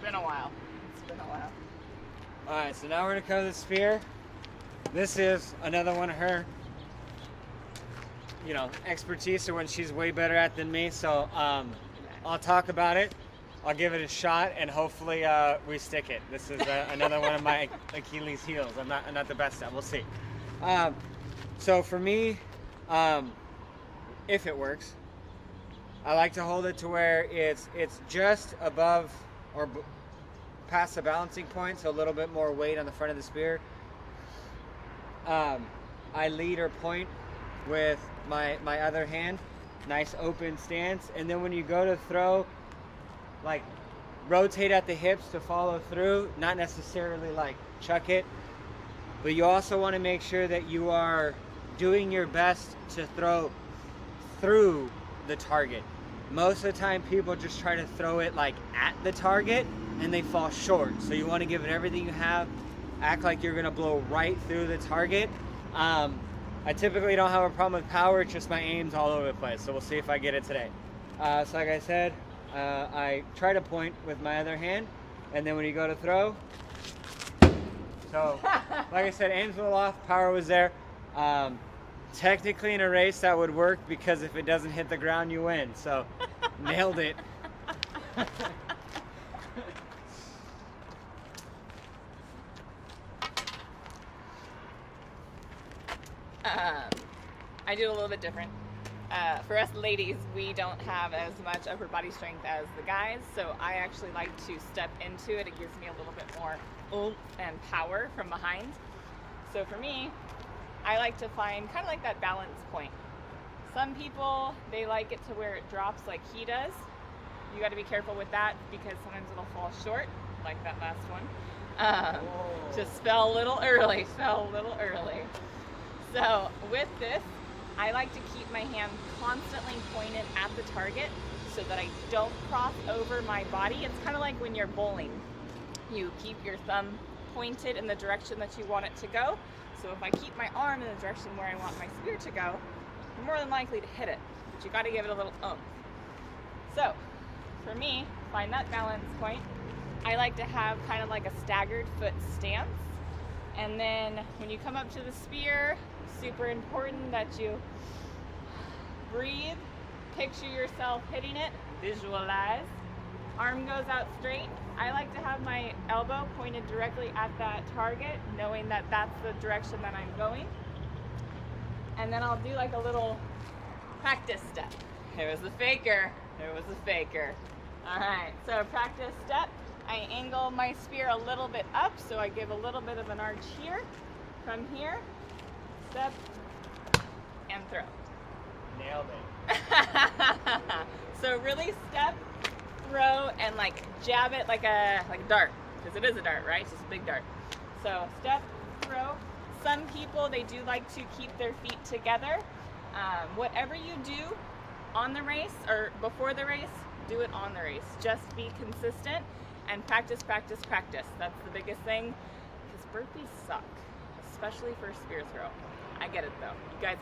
been a while. It's been a while. Alright, so now we're going to cover the spear. This is another one of her, expertise, or one she's way better at than me. So I'll talk about it. I'll give it a shot, and hopefully we stick it. This is another one of my Achilles heels. I'm not the best at. We'll see. So for me, if it works, I like to hold it to where it's just above or past the balancing point, so a little bit more weight on the front of the spear. I lead or point with my other hand, nice open stance, and then when you go to throw, like rotate at the hips to follow through, not necessarily like chuck it, but you also want to make sure that you are doing your best to throw through the target. Most of the time people just try to throw it like at the target and they fall short, so you want to give it everything you have, act like you're going to blow right through the target. I typically don't have a problem with power, it's just my aim's all over the place, so we'll see if I get it today. So like I said, I try to point with my other hand, and then when you go to throw, so like I said, aim's a little off, power was there. Technically in a race that would work, because if it doesn't hit the ground you win, so nailed it. I do a little bit different. For us ladies, we don't have as much upper body strength as the guys, so I actually like to step into it. It gives me a little bit more oomph and power from behind. So for me, I like to find kind of like that balance point. Some people, they like it to where it drops like he does. You got to be careful with that, because sometimes it'll fall short, like that last one. Just fell a little early, So with this, I like to keep my hand constantly pointed at the target so that I don't cross over my body. It's kind of like when you're bowling. You keep your thumb pointed in the direction that you want it to go. So if I keep my arm in the direction where I want my spear to go, I'm more than likely to hit it. But you got to give it a little oomph. So for me, find that balance point. I like to have kind of like a staggered foot stance. And then when you come up to the spear, super important that you breathe, picture yourself hitting it, visualize. Arm goes out straight. I like to have my elbow pointed directly at that target, knowing that that's the direction that I'm going. And then I'll do like a little practice step. There was the faker. All right, so practice step. I angle my spear a little bit up, so I give a little bit of an arch here. From here, step, and throw. Nailed it. So really step, throw, and like jab it like a dart, because it is a dart, right? It's just a big dart. So step, throw. Some people, they do like to keep their feet together. Whatever you do on the race or before the race, do it on the race. Just be consistent and practice. That's the biggest thing, because burpees suck, especially for spear throw. I get it though. You guys